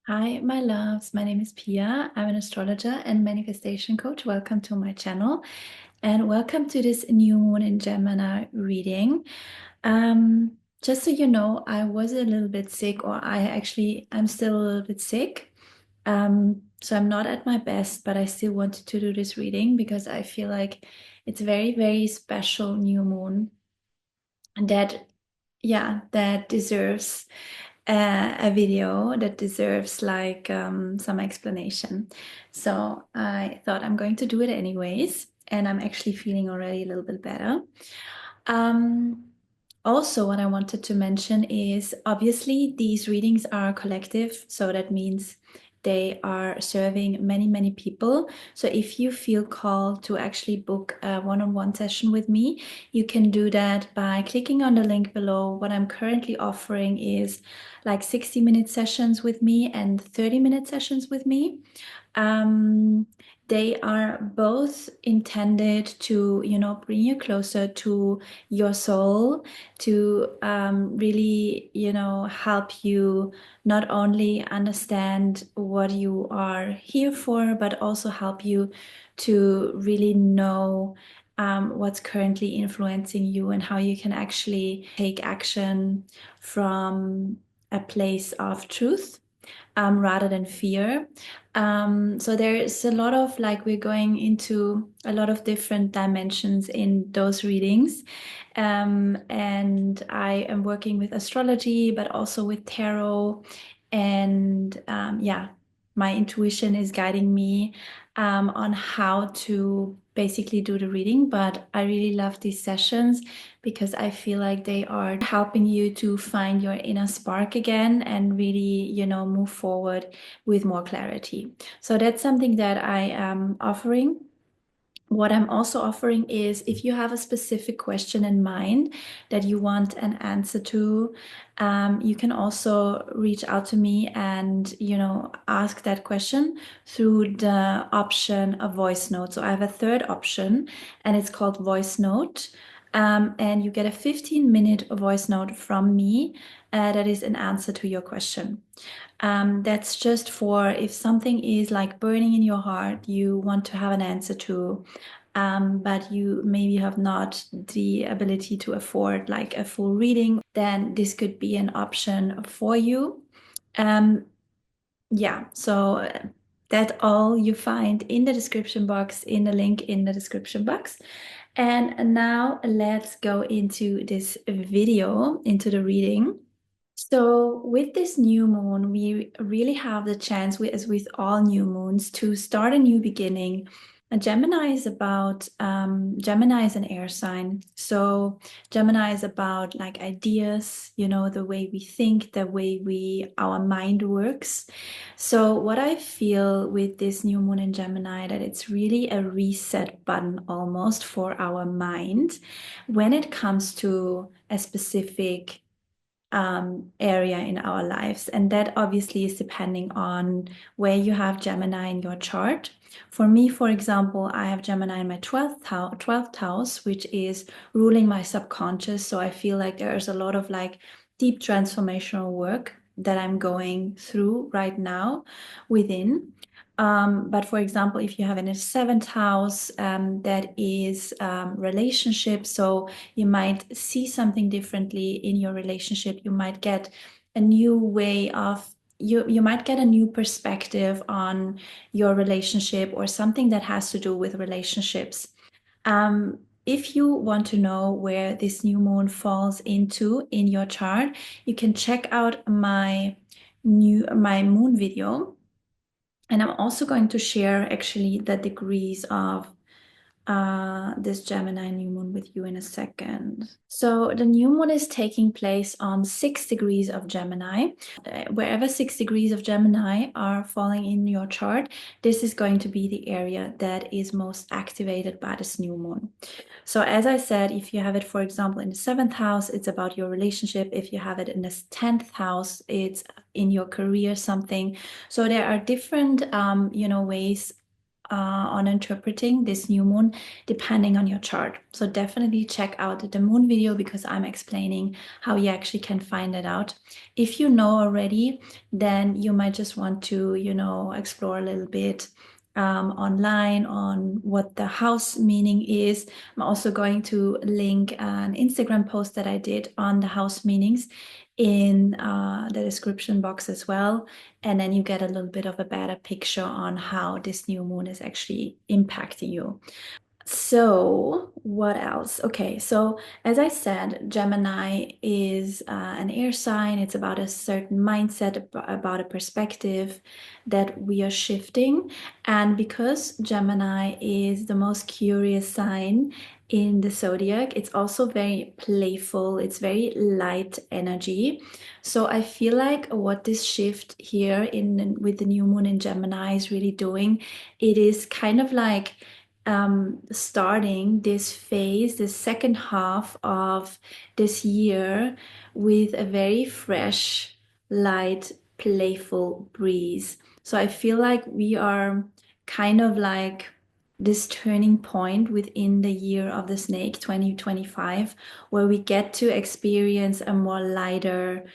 Hi, my loves. My name is Pia. I'm an astrologer and manifestation coach. Welcome to my channel and welcome to this new moon in Gemini reading. Just so you know, I was a little bit sick, or I'm still a little bit sick. So I'm not at my best, but I still wanted to do this reading because I feel like it's a very, very special new moon that, yeah, that deserves a video that deserves some explanation. So I thought I'm going to do it anyways, and I'm actually feeling already a little bit better. Um, Also, what I wanted to mention is obviously these readings are collective, so that means they are serving many, many people. So if you feel called to actually book a one-on-one session with me, you can do that by clicking on the link below. What I'm currently offering is like 60-minute sessions with me and 30-minute sessions with me. Um, they are both intended to, bring you closer to your soul, to really, help you not only understand what you are here for, but also help you to really know what's currently influencing you and how you can actually take action from a place of truth rather than fear. So there's a lot of we're going into a lot of different dimensions in those readings. And I am working with astrology, but also with tarot. And yeah, my intuition is guiding me on how to basically do the reading. But I really love these sessions because I feel like they are helping you to find your inner spark again and really, move forward with more clarity. So that's something that I am offering. What I'm also offering is if you have a specific question in mind that you want an answer to, you can also reach out to me and, ask that question through the option of voice note. So I have a third option and it's called voice note. And you get a 15-minute voice note from me that is an answer to your question. That's just for if something is like burning in your heart, you want to have an answer to, but you maybe have not the ability to afford like a full reading, then this could be an option for you. Um, yeah, so that all you find in the description box, in the link in the description box. And now let's go into this video, into the reading. So with this new moon, we really have the chance, as with all new moons, to start a new beginning. And Gemini is an air sign. So Gemini is about like ideas, the way we think, the way our mind works. So what I feel with this new moon in Gemini, that it's really a reset button almost for our mind when it comes to a specific area in our lives. And that obviously is depending on where you have Gemini in your chart. For me, for example, I have Gemini in my 12th house, which is ruling my subconscious. So I feel like there's a lot of like deep transformational work that I'm going through right now within. But for example, if you have in a 7th house, that is relationship. So you might see something differently in your relationship. You might get a new way of you might get a new perspective on your relationship or something that has to do with relationships. If you want to know where this new moon falls into in your chart, you can check out my moon video. And I'm also going to share actually the degrees of this Gemini new moon with you in a second. So the new moon is taking place on 6 degrees of Gemini. Wherever 6 degrees of Gemini are falling in your chart, this is going to be the area that is most activated by this new moon. So as I said, if you have it, for example, in the 7th house, it's about your relationship. If you have it in the 10th house, it's in your career, something. So there are different, ways on interpreting this new moon depending on your chart. So definitely check out the moon video because I'm explaining how you actually can find it out. If you know already, then you might just want to, explore a little bit online on what the house meaning is. I'm also going to link an Instagram post that I did on the house meanings in the description box as well. And then you get a little bit of a better picture on how this new moon is actually impacting you. So, what else? Okay, so as I said, Gemini is an air sign. It's about a certain mindset, about a perspective that we are shifting. And because Gemini is the most curious sign in the zodiac, it's also very playful, it's very light energy. So I feel like what this shift here in with the new moon in Gemini is really doing, it is kind of like starting this phase, the second half of this year, with a very fresh, light, playful breeze. So I feel like we are kind of like this turning point within the year of the snake 2025, where we get to experience a more lighter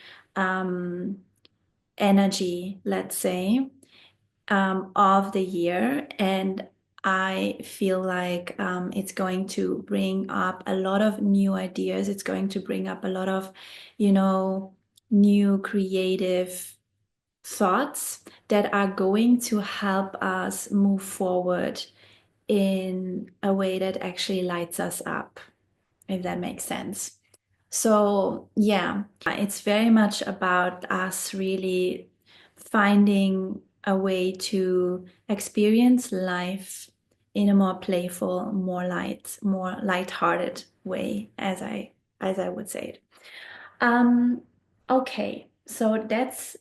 energy, let's say, of the year. And I feel like it's going to bring up a lot of new ideas. It's going to bring up a lot of, new creative thoughts that are going to help us move forward in a way that actually lights us up, if that makes sense. So, yeah, it's very much about us really finding a way to experience life in a more playful, more light-hearted way, as I would say it. Um, okay, so that's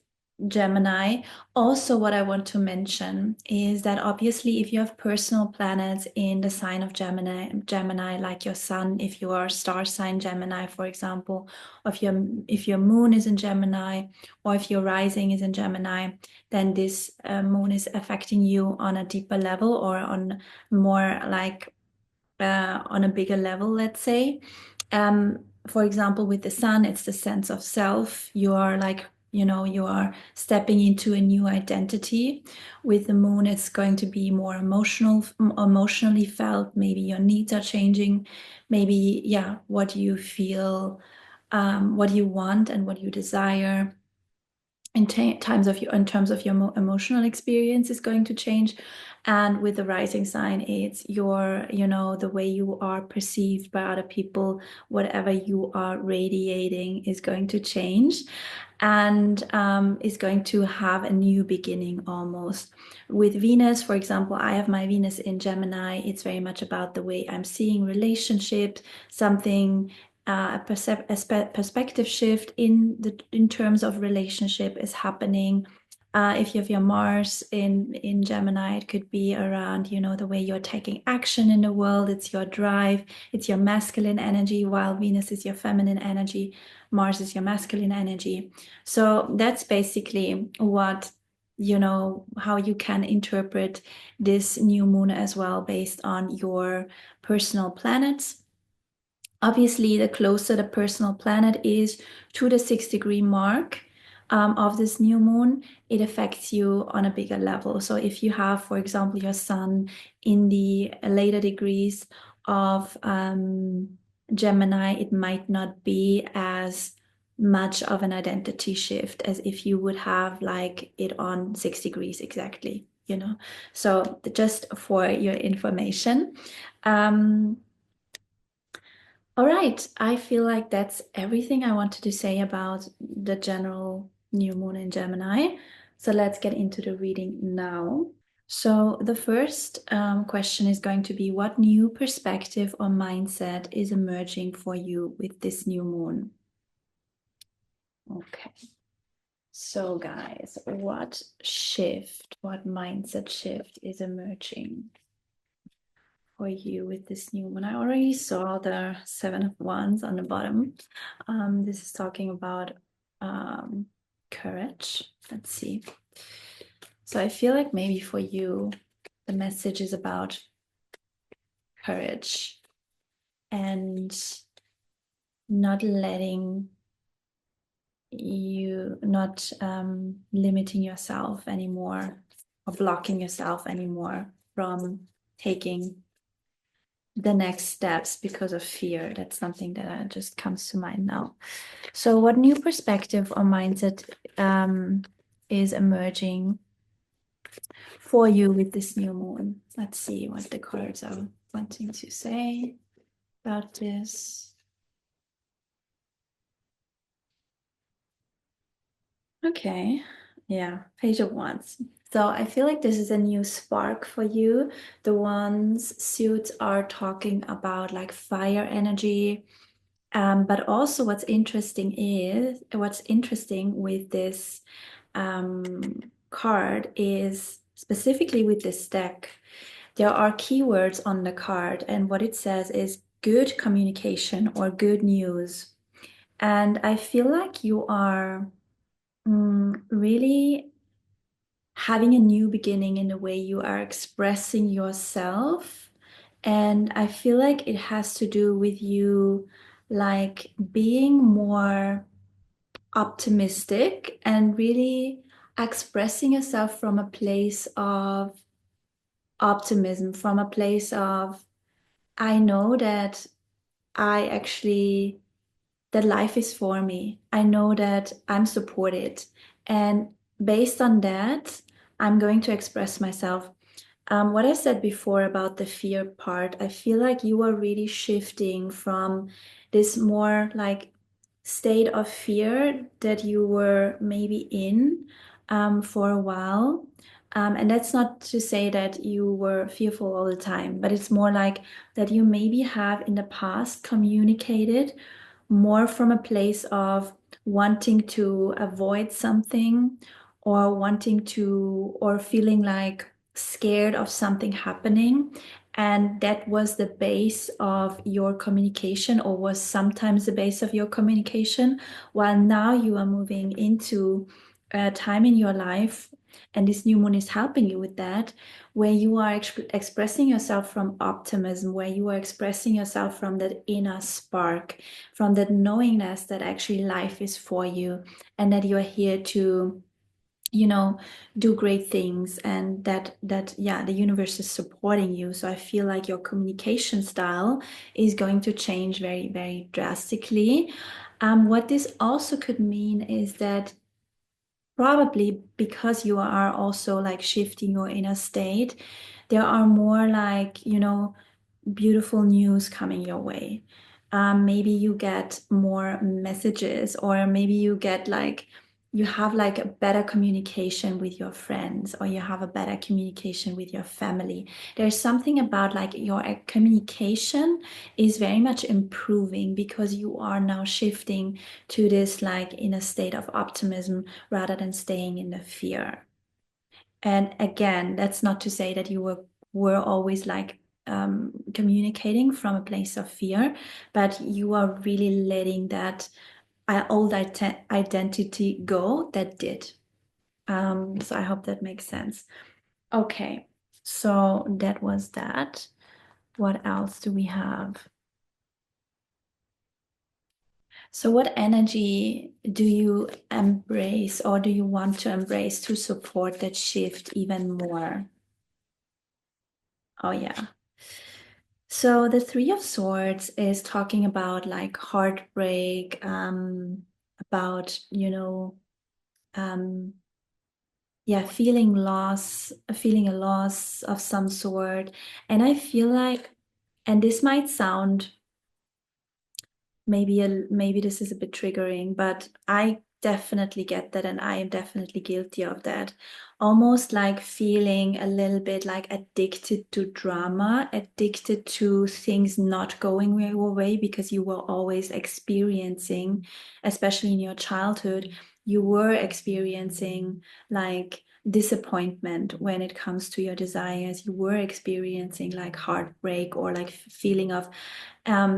Gemini. Also, what I want to mention is that obviously, if you have personal planets in the sign of Gemini, like your sun, if you are star sign Gemini, for example, or if your moon is in Gemini, or if your rising is in Gemini, then this moon is affecting you on a deeper level or on more like on a bigger level, let's say. For example, with the sun, it's the sense of self. You are like, you are stepping into a new identity. With the moon, it's going to be more emotionally felt. Maybe your needs are changing. Maybe, yeah, what you feel, what you want and what you desire in terms of your emotional experience is going to change. And with the rising sign, it's your, the way you are perceived by other people, whatever you are radiating is going to change and is going to have a new beginning almost. With Venus, for example, I have my Venus in Gemini. It's very much about the way I'm seeing relationships, something a perspective shift in terms of relationship is happening. If you have your Mars in Gemini, it could be around, the way you're taking action in the world. It's your drive, it's your masculine energy, while Venus is your feminine energy, Mars is your masculine energy. So that's basically what, how you can interpret this new moon as well based on your personal planets. Obviously, the closer the personal planet is to the 6-degree mark of this new moon, it affects you on a bigger level. So if you have, for example, your sun in the later degrees of Gemini, it might not be as much of an identity shift as if you would have like it on 6 degrees exactly, So just for your information. All right, I feel like that's everything I wanted to say about the general new moon in Gemini. So let's get into the reading now. So the first question is going to be, what new perspective or mindset is emerging for you with this new moon? Okay. So guys, what mindset shift is emerging for you with this new one? I already saw the 7 of Wands on the bottom. This is talking about courage. Let's see. So I feel like maybe for you, the message is about courage and not letting you, not limiting yourself anymore or blocking yourself anymore from taking the next steps because of fear. That's something that just comes to mind now. So, what new perspective or mindset is emerging for you with this new moon? Let's see what the cards are wanting to say about this. Okay, yeah, Page of Wands. So I feel like this is a new spark for you. The Wands suits are talking about like fire energy. But also what's interesting with this card is specifically with this deck, there are keywords on the card, and what it says is good communication or good news. And I feel like you are really having a new beginning in the way you are expressing yourself. And I feel like it has to do with you like being more optimistic and really expressing yourself from a place of optimism, from a place of, I know that I actually, that life is for me. I know that I'm supported. And based on that, I'm going to express myself. What I said before about the fear part, I feel like you are really shifting from this more like state of fear that you were maybe in for a while. And that's not to say that you were fearful all the time, but it's more like that you maybe have in the past communicated more from a place of wanting to avoid something or wanting to, or feeling like scared of something happening. And that was the base of your communication, or was sometimes the base of your communication, while now you are moving into a time in your life, and this new moon is helping you with that, where you are expressing yourself from optimism, where you are expressing yourself from that inner spark, from that knowingness that actually life is for you and that you are here to, you know, do great things, and that yeah, the universe is supporting you. So I feel like your communication style is going to change very, very drastically. What this also could mean is that probably because you are also like shifting your inner state, there are more like, beautiful news coming your way. Maybe you get more messages, or maybe you get like, you have like a better communication with your friends, or you have a better communication with your family. There's something about like your communication is very much improving because you are now shifting to this like in a state of optimism rather than staying in the fear. And again, that's not to say that you were always like communicating from a place of fear, but you are really letting that old identity go that did. So I hope that makes sense. Okay, so that was that. What else do we have? So what energy do you embrace, or do you want to embrace to support that shift even more? Oh yeah. So the Three of Swords is talking about like heartbreak, about, um, yeah, feeling a loss of some sort. And I feel like, and this might sound maybe this is a bit triggering, but I definitely get that, and I am definitely guilty of that. Almost like feeling a little bit like addicted to drama, addicted to things not going your way because you were always experiencing, especially in your childhood, you were experiencing like disappointment when it comes to your desires. You were experiencing like heartbreak, or like feeling of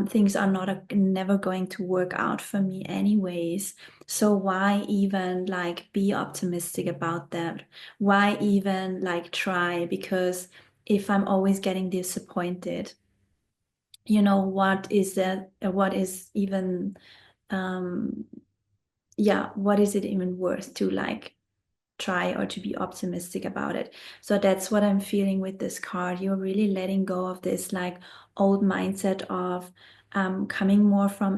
things are never going to work out for me anyways. So why even like be optimistic about that? Why even like try? Because if I'm always getting disappointed, what is that? What is even, um, yeah, what is it even worth to like try or to be optimistic about it? So that's what I'm feeling with this card. You're really letting go of this like old mindset of coming more from,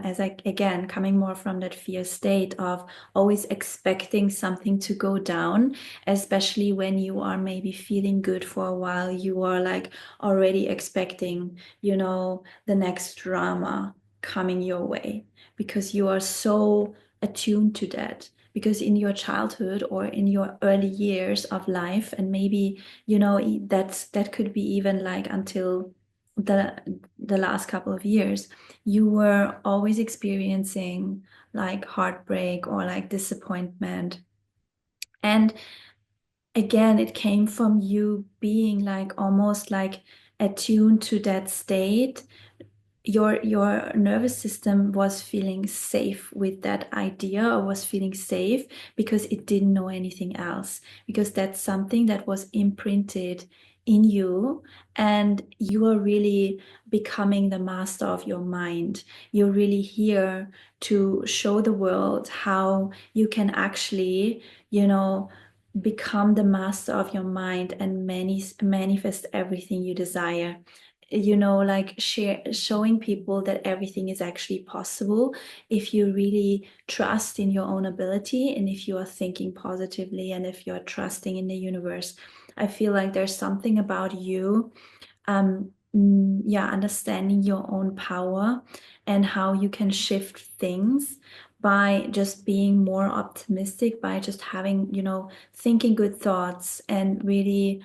coming more from that fear state of always expecting something to go down, especially when you are maybe feeling good for a while. You are like already expecting, the next drama coming your way because you are so attuned to that, because in your childhood or in your early years of life, and maybe that could be even like until the the last couple of years, you were always experiencing like heartbreak or like disappointment. And again, it came from you being like almost like attuned to that state. Your nervous system was feeling safe with that idea, or was feeling safe because it didn't know anything else, because that's something that was imprinted in you, and you are really becoming the master of your mind. You're really here to show the world how you can actually, become the master of your mind and manifest everything you desire. Like showing people that everything is actually possible if you really trust in your own ability, and if you are thinking positively, and if you are trusting in the universe. I feel like there's something about you, yeah, understanding your own power and how you can shift things by just being more optimistic, by just having, thinking good thoughts and really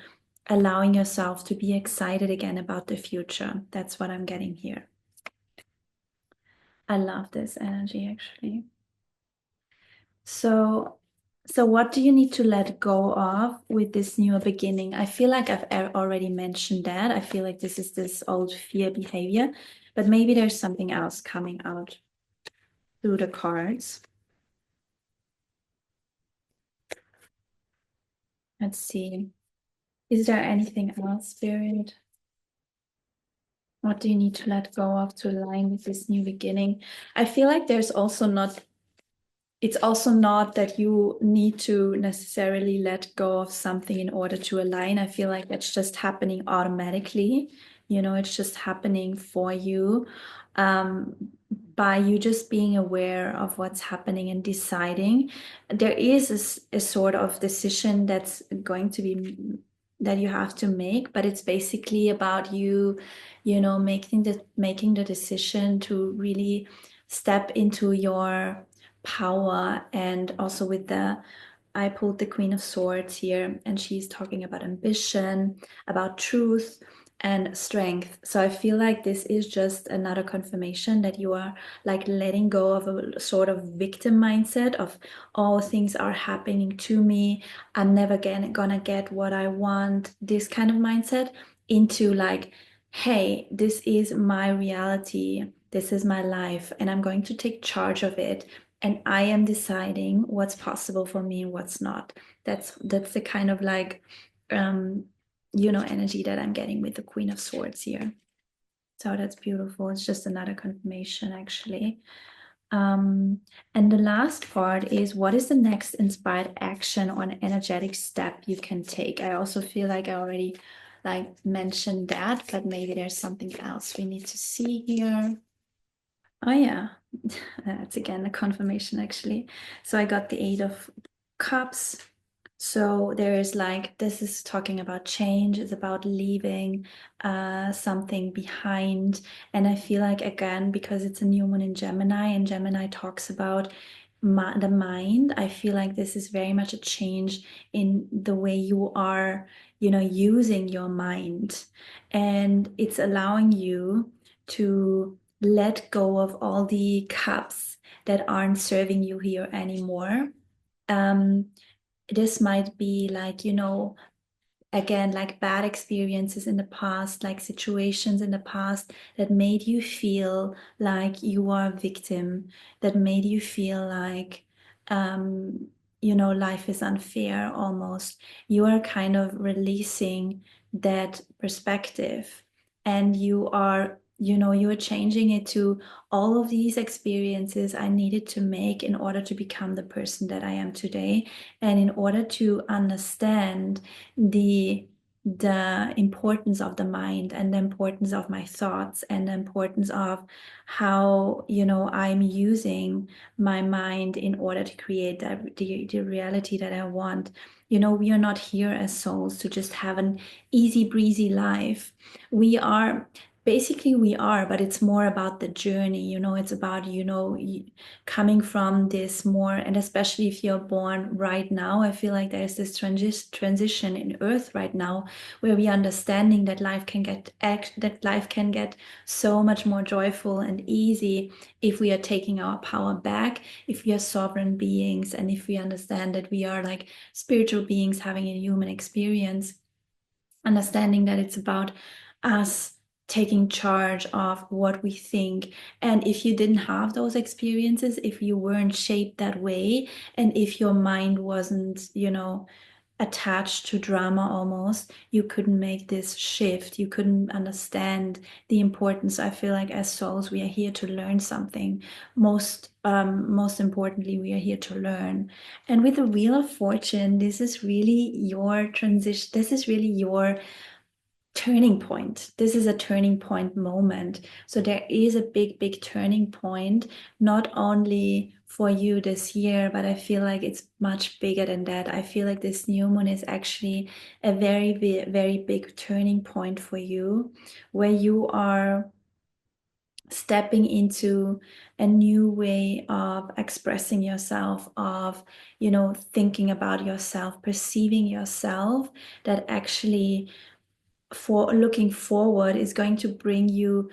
allowing yourself to be excited again about the future. That's what I'm getting here. I love this energy actually. So, so what do you need to let go of with this new beginning? I feel like I've already mentioned that. I feel like this is this old fear behavior, but maybe there's something else coming out through the cards. Let's see. Is there anything else, Spirit? What do you need to let go of to align with this new beginning? I feel like there's also not it's also not that you need to necessarily let go of something in order to align. I feel like that's just happening automatically. It's just happening for you, um, by you just being aware of what's happening and deciding. There is a sort of decision that's going to be that you have to make, but it's basically about you, making the decision to really step into your power. And also with I pulled the Queen of Swords here, and she's talking about ambition, about truth and strength. So I feel like this is just another confirmation that you are like letting go of a sort of victim mindset of, all things are happening to me, I'm never gonna get what I want, this kind of mindset, into like, hey, this is my reality, this is my life, and I'm going to take charge of it, and I am deciding what's possible for me and what's not. That's the kind of like um energy that I'm getting with the Queen of Swords here. So that's beautiful. It's just another confirmation actually. And the last part is, what is the next inspired action or an energetic step you can take? I also feel like I already like mentioned that, but maybe there's something else we need to see here. Oh yeah, that's again a confirmation actually. So I got the Eight of Cups. So there is like, this is talking about change, it's about leaving something behind. And I feel like, again, because it's a new moon in Gemini, and Gemini talks about the mind, I feel like this is very much a change in the way you are, using your mind. And it's allowing you to let go of all the cups that aren't serving you here anymore. Um, this might be like, again, like bad experiences in the past, like situations in the past that made you feel like you are a victim, that made you feel like, life is unfair almost. You are kind of releasing that perspective, and you are changing it to all of these experiences I needed to make in order to become the person that I am today, and in order to understand the importance of the mind and the importance of my thoughts and the importance of how I'm using my mind in order to create the reality that I want. We are not here as souls to just have an easy breezy life. We are basically we are, but it's more about the journey. It's about coming from this more, and especially if you're born right now, I feel like there's this transition in earth right now, where we are understanding that life can get so much more joyful and easy if we are taking our power back, if we are sovereign beings, and if we understand that we are like spiritual beings having a human experience, understanding that it's about us taking charge of what we think. And if you didn't have those experiences, if you weren't shaped that way, and if your mind wasn't, attached to drama almost, you couldn't make this shift. You couldn't understand the importance. I feel like as souls, we are here to learn something. Most importantly, we are here to learn. And with the Wheel of Fortune, this is really your transition. This is really your turning point. This is a turning point moment. So there is a big, big turning point, not only for you this year, but I feel like it's much bigger than that. I feel like this new moon is actually a very, very big turning point for you, where you are stepping into a new way of expressing yourself, of thinking about yourself, perceiving yourself, that actually for looking forward is going to bring you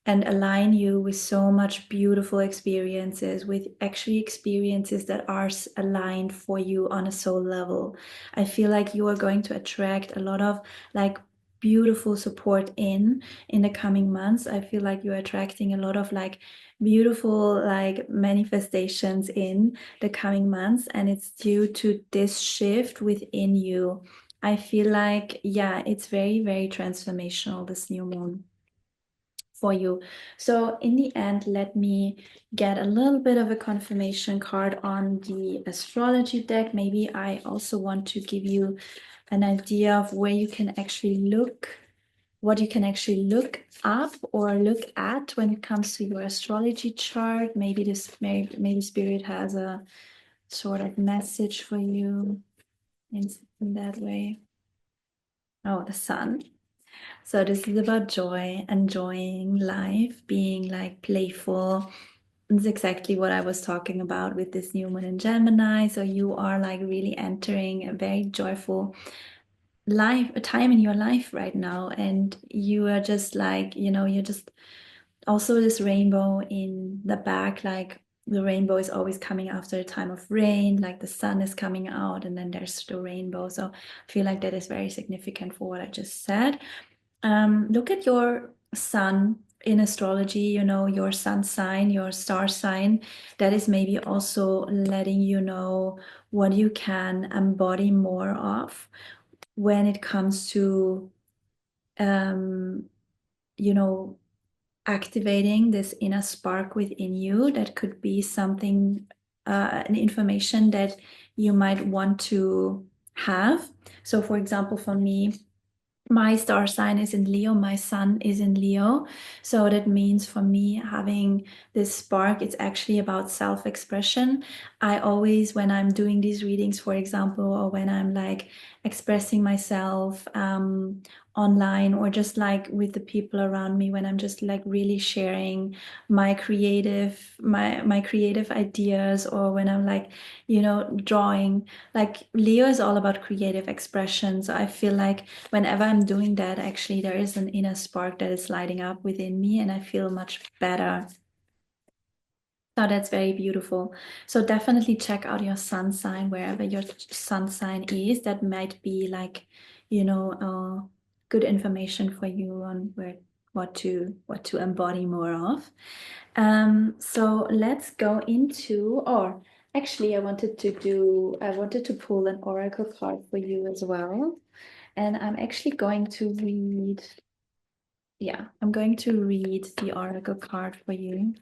and align you with so much beautiful experiences, with actually experiences that are aligned for you on a soul level. I feel like you are going to attract a lot of like beautiful support in the coming months. I feel like you're attracting a lot of like beautiful like manifestations in the coming months, and it's due to this shift within you. I feel like, yeah, it's very, very transformational, this new moon for you. So in the end, let me get a little bit of a confirmation card on the astrology deck. Maybe I also want to give you an idea of where you can actually look, what you can actually look up or look at when it comes to your astrology chart. Maybe Spirit has a sort of message for you in that way. Oh, the sun. So this is about joy, enjoying life, being like playful. It's exactly what I was talking about with this new moon in Gemini. So you are like really entering a very joyful life, a time in your life right now. And you are just like, you're just also this rainbow in the back, like the rainbow is always coming after a time of rain, like the sun is coming out and then there's the rainbow. So I feel like that is very significant for what I just said. Look at your sun in astrology, your sun sign, your star sign. That is maybe also letting you know what you can embody more of when it comes to, um, you know, activating this inner spark within you. That could be something, an information that you might want to have. So, for example, for me, my star sign is in Leo, my sun is in Leo. So that means for me, having this spark, it's actually about self-expression. I always, when I'm doing these readings, for example, or when I'm like expressing myself online, or just like with the people around me, when I'm just like really sharing my creative ideas, or when I'm like, drawing, like Leo is all about creative expression. So I feel like whenever I'm doing that, actually, there is an inner spark that is lighting up within me, and I feel much better. So that's very beautiful. So definitely check out your sun sign wherever your sun sign is. That might be like, good information for you on what to embody more of. So let's go into, or Actually, I wanted to pull an oracle card for you as well. And I'm actually going to read, yeah, I'm going to read the oracle card for you.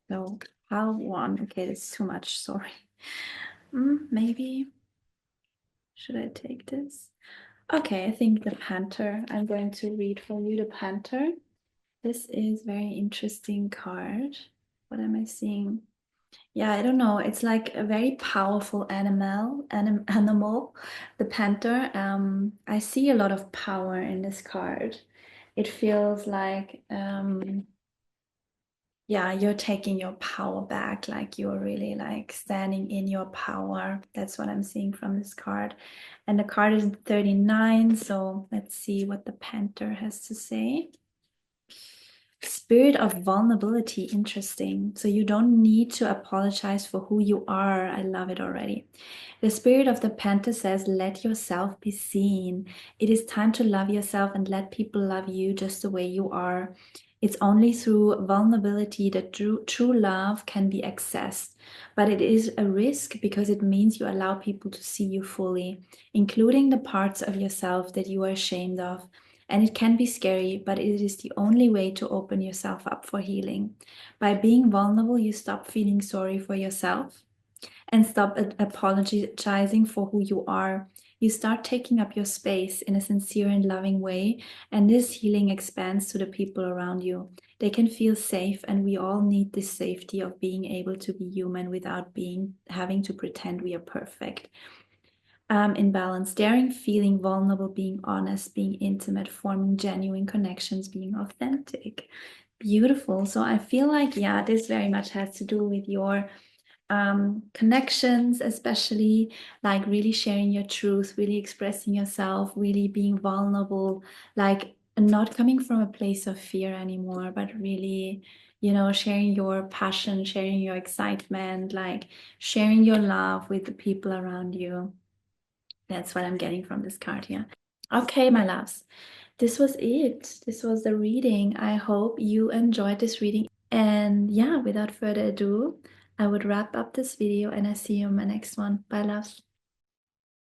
So, pile one. Okay, that's too much, sorry. Maybe, should I take this? Okay, I think the Panther. I'm going to read for you the Panther. This is very interesting card. What am I seeing? Yeah, I don't know. It's like a very powerful animal, the panther. I see a lot of power in this card. It feels like, yeah, you're taking your power back, like you're really like standing in your power. That's what I'm seeing from this card. And the card is 39, so let's see what the panther has to say. Spirit of vulnerability, interesting. So you don't need to apologize for who you are. I love it already. The spirit of the panther says, let yourself be seen. It is time to love yourself and let people love you just the way you are. It's only through vulnerability that true love can be accessed. But it is a risk because it means you allow people to see you fully, including the parts of yourself that you are ashamed of. And it can be scary, but it is the only way to open yourself up for healing. By being vulnerable, you stop feeling sorry for yourself and stop apologizing for who you are. You start taking up your space in a sincere and loving way, and this healing expands to the people around you. They can feel safe, and we all need this safety of being able to be human without having to pretend we are perfect. In balance, daring, feeling vulnerable, being honest, being intimate, forming genuine connections, being authentic. Beautiful. So I feel like, yeah, this very much has to do with your connections, especially like really sharing your truth, really expressing yourself, really being vulnerable, like not coming from a place of fear anymore, but really, sharing your passion, sharing your excitement, like sharing your love with the people around you. That's what I'm getting from this card here. Okay, my loves, this was it. This was the reading. I hope you enjoyed this reading. And yeah, without further ado, I would wrap up this video and I see you in my next one. Bye, loves.